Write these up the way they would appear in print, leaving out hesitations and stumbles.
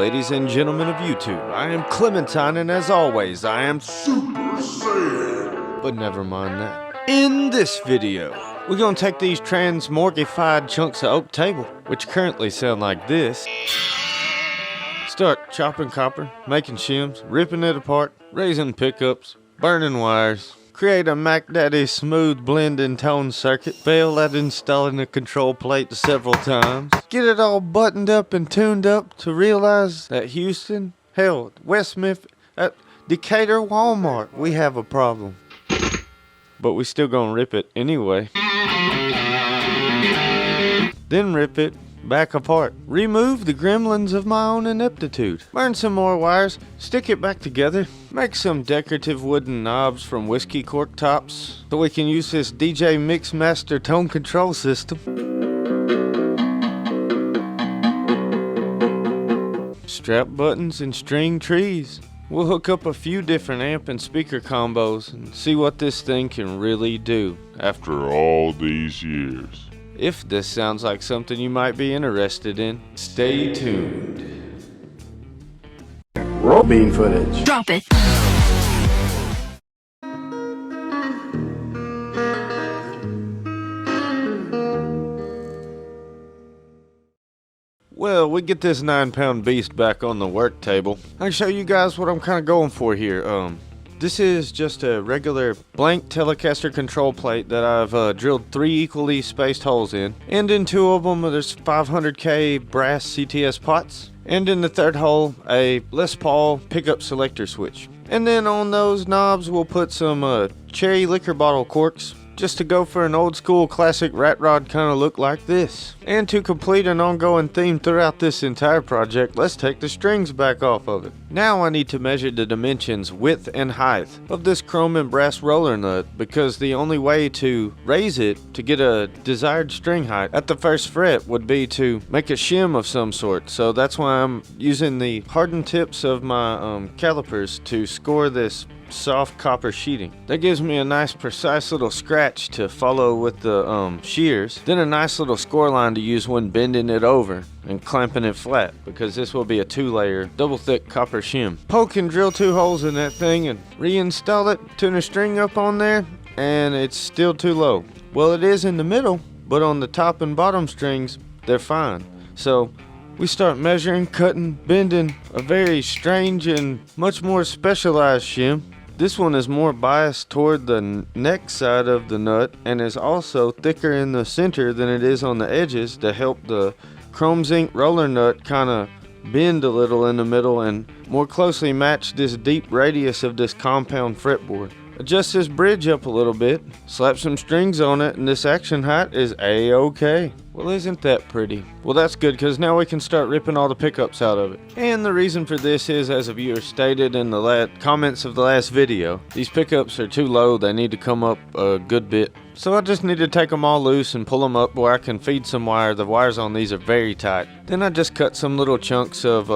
ladies and gentlemen of YouTube. I am Clementine, and as always, I am Super Saiyan. But never mind that. In this video, we're gonna take these transmorgified chunks of oak table, which currently sound like this, start chopping copper, making shims, ripping it apart, raising pickups, burning wires, create a Mac Daddy smooth blending tone circuit, fail at installing a control plate several times, get it all buttoned up and tuned up to realize that Houston, hell, West Memphis, at Decatur Walmart, we have a problem. But we still gonna rip it anyway. Then rip it back apart. Remove the gremlins of my own ineptitude. Burn some more wires, stick it back together, make some decorative wooden knobs from whiskey cork tops so we can use this DJ Mixmaster tone control system. Strap buttons and string trees. We'll hook up a few different amp and speaker combos and see what this thing can really do after all these years. If this sounds like something you might be interested in, stay tuned. Roll bean footage. Drop it. Well, we get this 9-pound beast back on the work table. I can show you guys what I'm kind of going for here. This is just a regular blank Telecaster control plate that I've drilled 3 equally spaced holes in. And in 2 of them, there's 500K brass CTS pots. And in the 3rd hole, a Les Paul pickup selector switch. And then on those knobs, we'll put some cherry liquor bottle corks, just to go for an old school classic rat rod kind of look like this. And to complete an ongoing theme throughout this entire project, let's take the strings back off of it. Now I need to measure the dimensions, width and height of this chrome and brass roller nut, because the only way to raise it to get a desired string height at the 1st fret would be to make a shim of some sort. So that's why I'm using the hardened tips of my calipers to score this soft copper sheeting. That gives me a nice precise little scratch to follow with the shears, then a nice little score line to use when bending it over and clamping it flat, because this will be a 2-layer double thick copper shim. Poke and drill 2 holes in that thing and reinstall it, tune a string up on there, and it's still too low. Well, it is in the middle, but on the top and bottom strings they're fine. So we start measuring, cutting, bending a very strange and much more specialized shim. This one is more biased toward the neck side of the nut and is also thicker in the center than it is on the edges to help the chrome zinc roller nut kind of bend a little in the middle and more closely match this deep radius of this compound fretboard. Adjust this bridge up a little bit, slap some strings on it, and this action height is A-OK. Well, isn't that pretty? Well, that's good, because now we can start ripping all the pickups out of it. And the reason for this is, as a viewer stated in the comments of the last video, these pickups are too low. They need to come up a good bit. So I just need to take them all loose and pull them up where I can feed some wire. The wires on these are very tight. Then I just cut some little chunks of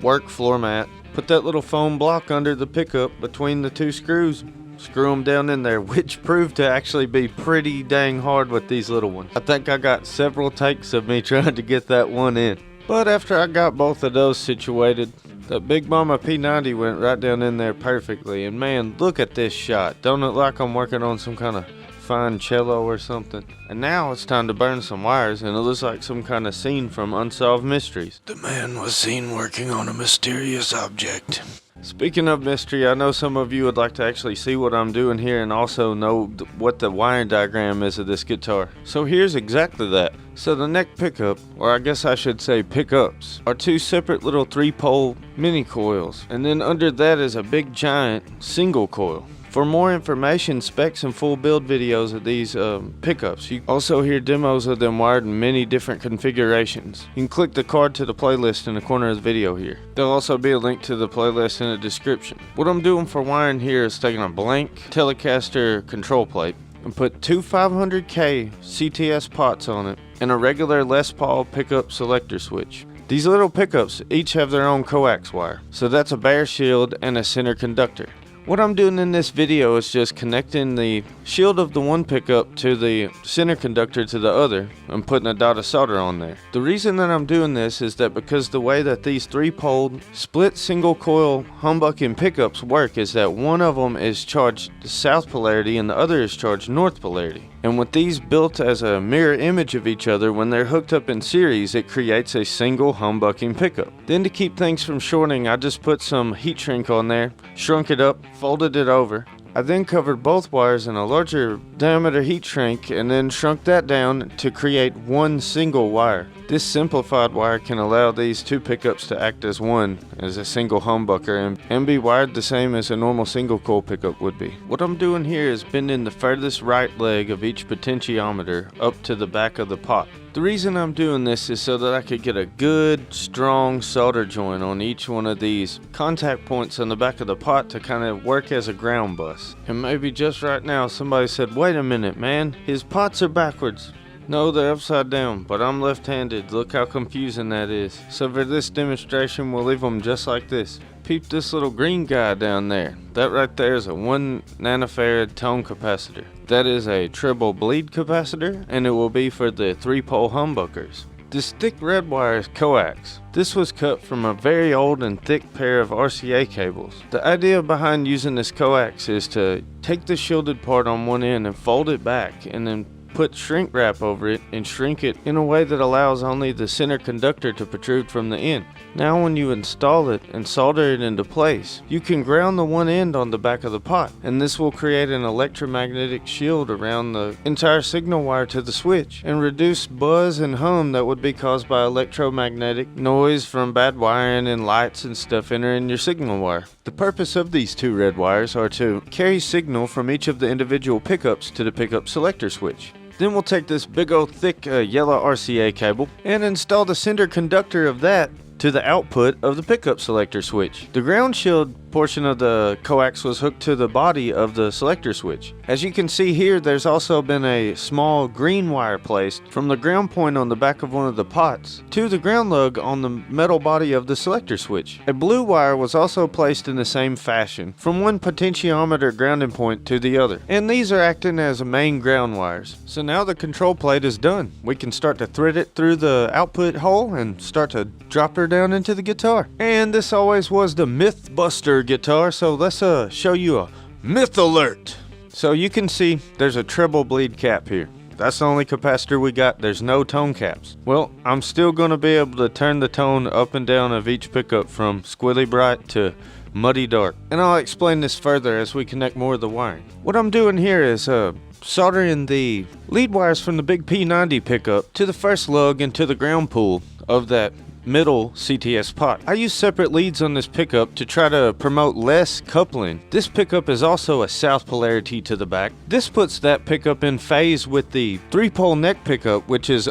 work floor mat. Put that little foam block under the pickup between the 2 screws. Screw them down in there, which proved to actually be pretty dang hard with these little ones. I think I got several takes of me trying to get that one in. But after I got both of those situated, the Big Mama P90 went right down in there perfectly. And man, look at this shot. Don't it look like I'm working on some kind of fine cello or something? And now it's time to burn some wires, and it looks like some kind of scene from Unsolved Mysteries. The man was seen working on a mysterious object. Speaking of mystery, I know some of you would like to actually see what I'm doing here and also know what the wiring diagram is of this guitar. So here's exactly that. So the neck pickup, or I guess I should say pickups, are 2 separate little 3-pole mini coils. And then under that is a big giant single coil. For more information, specs, and full build videos of these pickups, you also hear demos of them wired in many different configurations. You can click the card to the playlist in the corner of the video here. There'll also be a link to the playlist in the description. What I'm doing for wiring here is taking a blank Telecaster control plate and put 2 500K CTS pots on it and a regular Les Paul pickup selector switch. These little pickups each have their own coax wire, so that's a bare shield and a center conductor. What I'm doing in this video is just connecting the shield of the one pickup to the center conductor to the other and putting a dot of solder on there. The reason that I'm doing this is that because the way that these 3-pole split single coil humbucking pickups work is that one of them is charged south polarity and the other is charged north polarity. And with these built as a mirror image of each other, when they're hooked up in series, it creates a single humbucking pickup. Then to keep things from shorting, I just put some heat shrink on there, shrunk it up, folded it over. I then covered both wires in a larger diameter heat shrink and then shrunk that down to create one single wire. This simplified wire can allow these two pickups to act as one, as a single humbucker, and be wired the same as a normal single coil pickup would be. What I'm doing here is bending the furthest right leg of each potentiometer up to the back of the pot. The reason I'm doing this is so that I could get a good, strong solder joint on each one of these contact points on the back of the pot to kind of work as a ground bus. And maybe just right now somebody said, "Wait a minute, man, his pots are backwards." No, they're upside down, but I'm left-handed. Look how confusing that is. So for this demonstration, we'll leave them just like this. Peep this little green guy down there. That right there is a 1 nanofarad tone capacitor. That is a treble bleed capacitor, and it will be for the 3-pole humbuckers. This thick red wire is coax. This was cut from a very old and thick pair of RCA cables. The idea behind using this coax is to take the shielded part on one end and fold it back, and then put shrink wrap over it and shrink it in a way that allows only the center conductor to protrude from the end. Now when you install it and solder it into place, you can ground the one end on the back of the pot, and this will create an electromagnetic shield around the entire signal wire to the switch and reduce buzz and hum that would be caused by electromagnetic noise from bad wiring and lights and stuff entering your signal wire. The purpose of these two red wires are to carry signal from each of the individual pickups to the pickup selector switch. Then we'll take this big old thick yellow RCA cable and install the center conductor of that to the output of the pickup selector switch. The ground shield portion of the coax was hooked to the body of the selector switch. As you can see here, there's also been a small green wire placed from the ground point on the back of one of the pots to the ground lug on the metal body of the selector switch. A blue wire was also placed in the same fashion from one potentiometer grounding point to the other, and these are acting as main ground wires. So now the control plate is done. We can start to thread it through the output hole and start to drop her down into the guitar. And this always was the Mythbuster guitar, so let's show you a myth alert. So you can see there's a treble bleed cap here. That's the only capacitor we got. There's no tone caps. Well, I'm still going to be able to turn the tone up and down of each pickup from squilly bright to muddy dark, and I'll explain this further as we connect more of the wiring. What I'm doing here is soldering the lead wires from the big P90 pickup to the first lug and to the ground pool of that middle CTS pot. I use separate leads on this pickup to try to promote less coupling. This pickup is also a south polarity to the back. This puts that pickup in phase with the 3-pole neck pickup, which is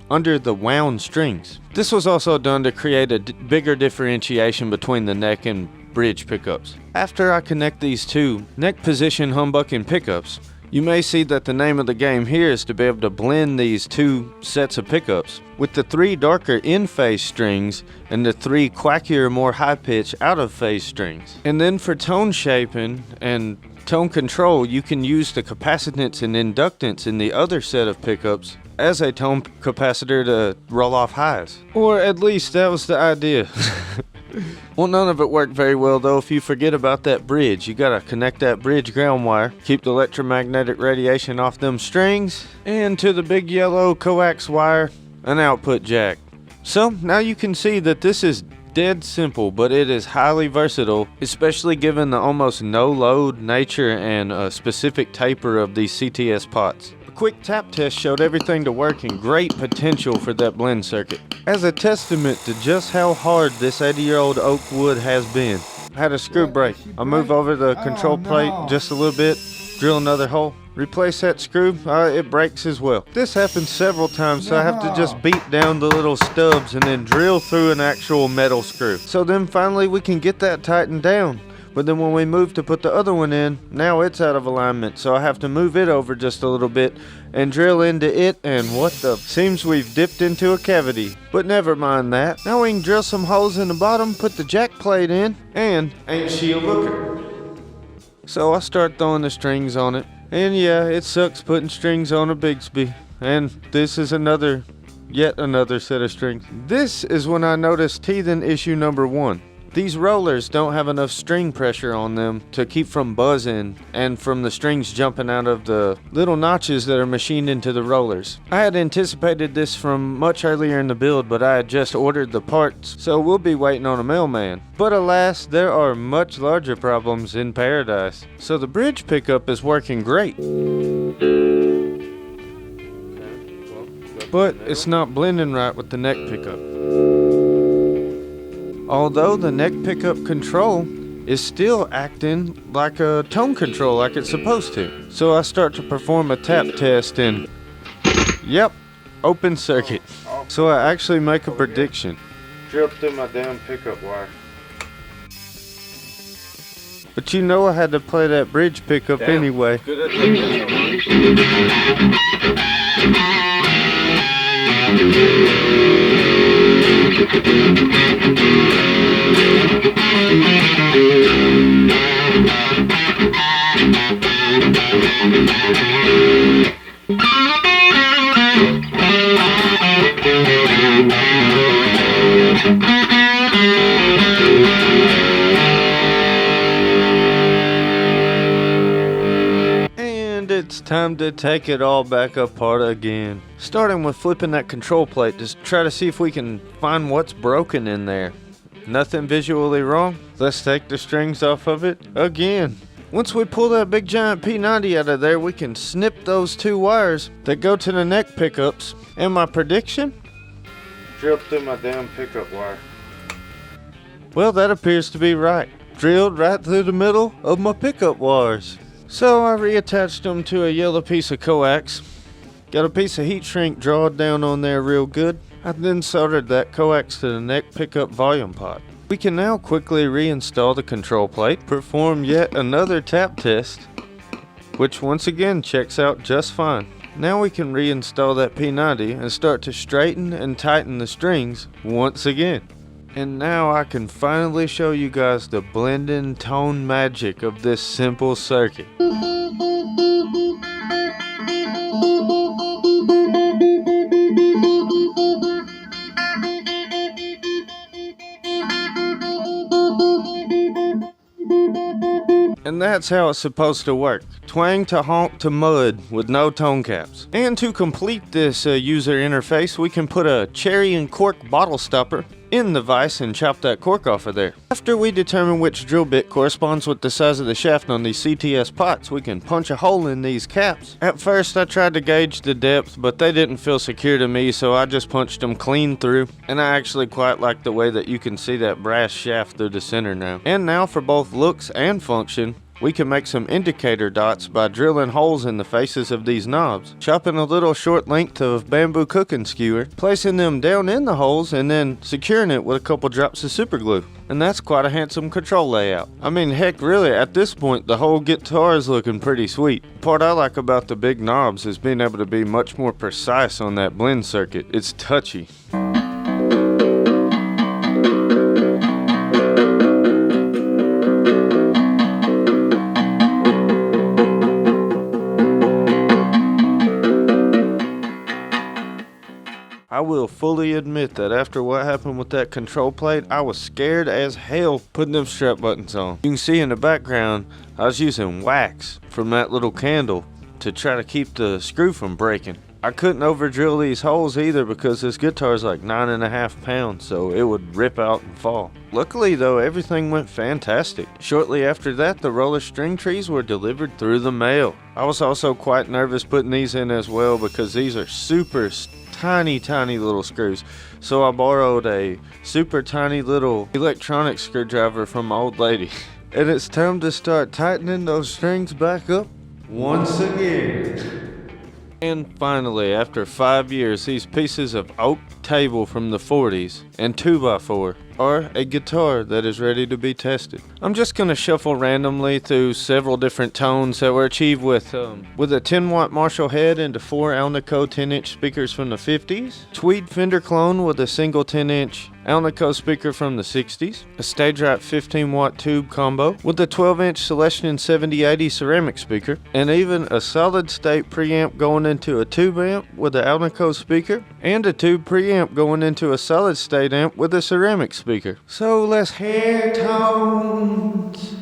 under the wound strings. This was also done to create a bigger differentiation between the neck and bridge pickups. After I connect these two neck position humbucking pickups, you may see that the name of the game here is to be able to blend these two sets of pickups with the 3 darker in-phase strings and the 3 quackier, more high-pitch out-of-phase strings. And then for tone shaping and tone control, you can use the capacitance and inductance in the other set of pickups as a tone capacitor to roll off highs. Or at least that was the idea. Well, none of it worked very well though. If you forget about that bridge, you gotta connect that bridge ground wire, keep the electromagnetic radiation off them strings, and to the big yellow coax wire, an output jack. So now you can see that this is dead simple, but it is highly versatile, especially given the almost no load nature and specific taper of these CTS pots. A quick tap test showed everything to work and great potential for that blend circuit. As a testament to just how hard this 80-year-old oak wood has been, I had a screw break. I'll move over the control plate just a little bit, drill another hole, replace that screw, it breaks as well. This happened several times, so I have to just beat down the little stubs and then drill through an actual metal screw. So then finally we can get that tightened down. But then when we move to put the other one in, now it's out of alignment, so I have to move it over just a little bit and drill into it, and what the, seems we've dipped into a cavity. But never mind that. Now we can drill some holes in the bottom, put the jack plate in, and ain't she a looker? So I start throwing the strings on it. And yeah, it sucks putting strings on a Bigsby. And this is yet another set of strings. This is when I noticed teething issue number 1. These rollers don't have enough string pressure on them to keep from buzzing and from the strings jumping out of the little notches that are machined into the rollers. I had anticipated this from much earlier in the build, but I had just ordered the parts, so we'll be waiting on a mailman. But alas, there are much larger problems in paradise. So the bridge pickup is working great, but it's not blending right with the neck pickup. Although the neck pickup control is still acting like a tone control like it's supposed to. So I start to perform a tap test and yep, open circuit. So I actually make a prediction. Drilled through my damn pickup wire. But you know I had to play that bridge pickup anyway. And it's time to take it all back apart again. Starting with flipping that control plate to try to see if we can find what's broken in there. Nothing visually wrong. Let's take the strings off of it again. Once we pull that big giant P90 out of there, we can snip those 2 wires that go to the neck pickups. And my prediction? Drilled through my damn pickup wire. Well, that appears to be right. Drilled right through the middle of my pickup wires. So I reattached them to a yellow piece of coax. Got a piece of heat shrink drawed down on there real good. I then soldered that coax to the neck pickup volume pot. We can now quickly reinstall the control plate, perform yet another tap test, which once again checks out just fine. Now we can reinstall that P90 and start to straighten and tighten the strings once again. And now I can finally show you guys the blending tone magic of this simple circuit. And that's how it's supposed to work. Twang to honk to mud with no tone caps. And to complete this user interface, we can put a cherry and cork bottle stopper in the vise and chop that cork off of there. After we determine which drill bit corresponds with the size of the shaft on these CTS pots, we can punch a hole in these caps. At first I tried to gauge the depth, but they didn't feel secure to me, so I just punched them clean through. And I actually quite like the way that you can see that brass shaft through the center now. And now for both looks and function, we can make some indicator dots by drilling holes in the faces of these knobs, chopping a little short length of bamboo cooking skewer, placing them down in the holes, and then securing it with a couple drops of super glue. And that's quite a handsome control layout. I mean, heck, really, at this point, the whole guitar is looking pretty sweet. The part I like about the big knobs is being able to be much more precise on that blend circuit. It's touchy. I will fully admit that after what happened with that control plate, I was scared as hell putting them strap buttons on. You can see in the background, I was using wax from that little candle to try to keep the screw from breaking. I couldn't over drill these holes either because this guitar is like 9.5 pounds, so it would rip out and fall. Luckily though, everything went fantastic. Shortly after that, the roller string trees were delivered through the mail. I was also quite nervous putting these in as well because these are super tiny little screws. So I borrowed a super tiny little electronic screwdriver from my old lady. And it's time to start tightening those strings back up once again. And finally, after 5 years, these pieces of oak, table from the 40s, and 2x4, or a guitar that is ready to be tested. I'm just going to shuffle randomly through several different tones that were achieved with a 10-watt Marshall head into 4 Alnico 10-inch speakers from the 50s, Tweed Fender clone with a single 10-inch Alnico speaker from the 60s, a Stage-Right 15-watt tube combo with a 12-inch Celestion 7080 ceramic speaker, and even a solid-state preamp going into a tube amp with an Alnico speaker, and a tube preamp going into a solid-state amp with a ceramic speaker. So let's hear tones.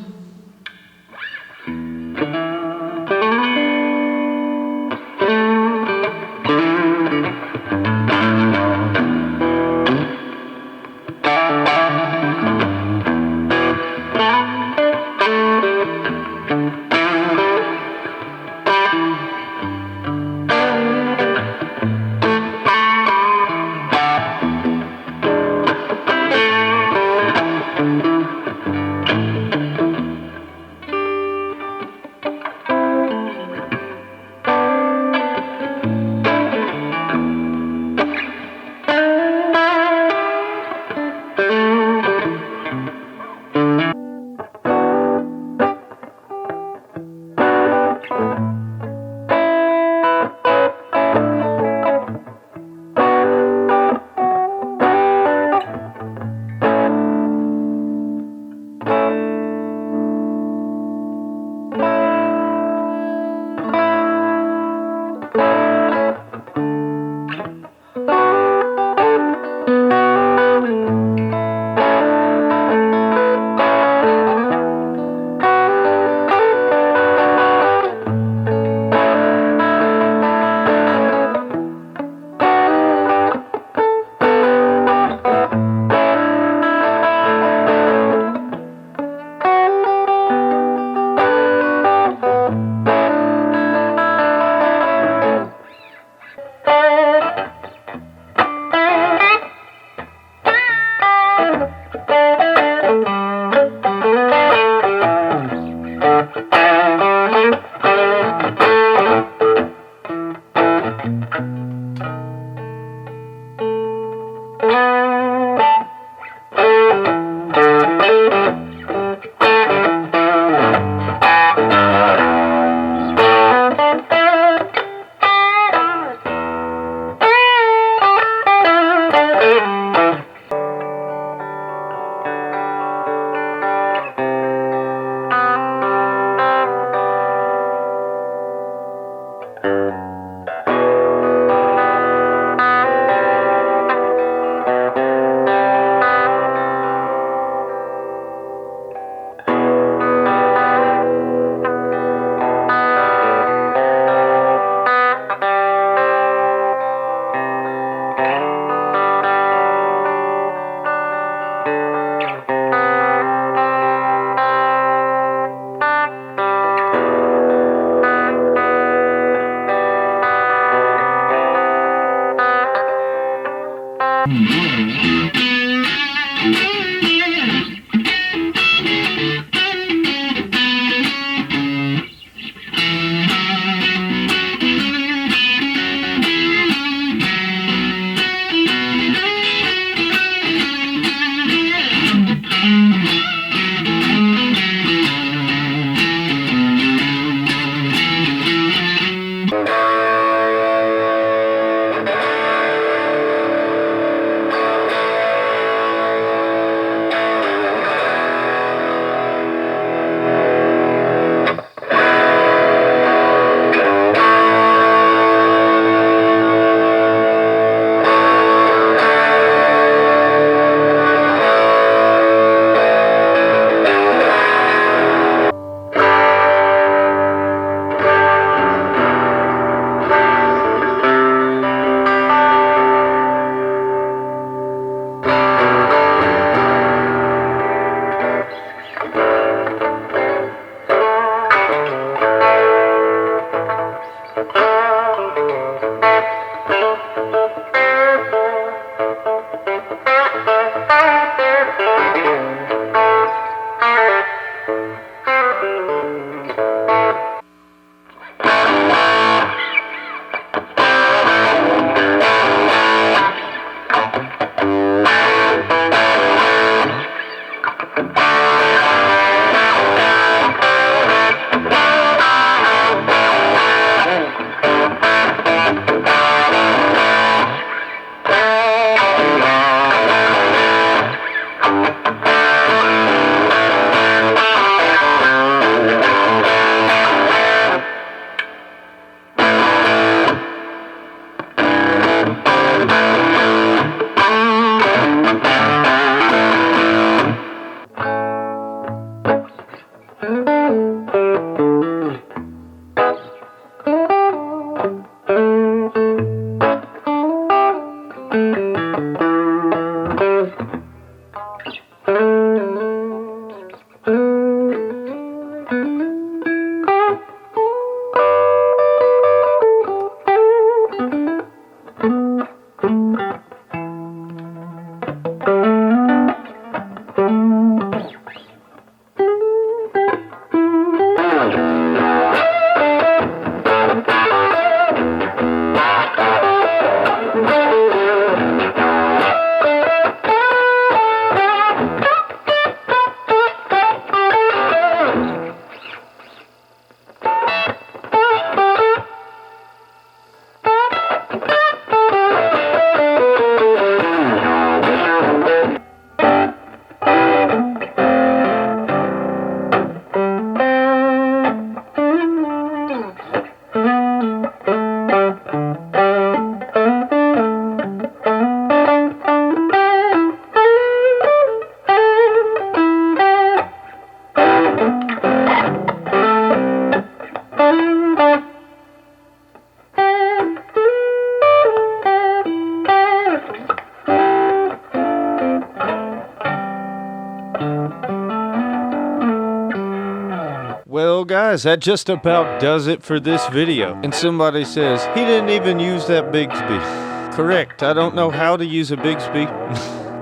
Well guys, that just about does it for this video. And somebody says, he didn't even use that Bigsby. Correct, I don't know how to use a Bigsby.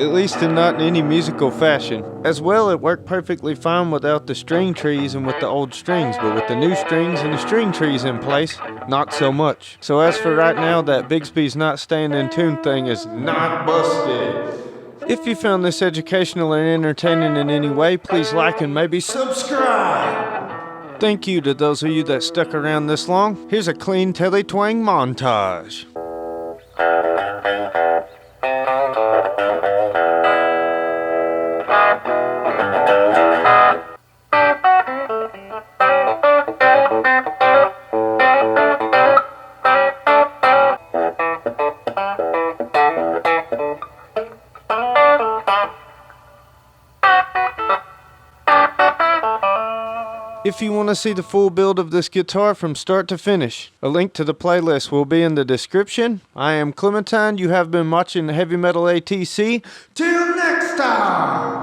At least not in any musical fashion. As well, it worked perfectly fine without the string trees and with the old strings, but with the new strings and the string trees in place, not so much. So as for right now, that Bigsby's not staying in tune thing is not busted. If you found this educational and entertaining in any way, please like and maybe subscribe. Thank you to those of you that stuck around this long. Here's a clean Teletwang montage. If you want to see the full build of this guitar from start to finish, a link to the playlist will be in the description. I am Clementine. You have been watching Heavy Metal ATC. Till next time!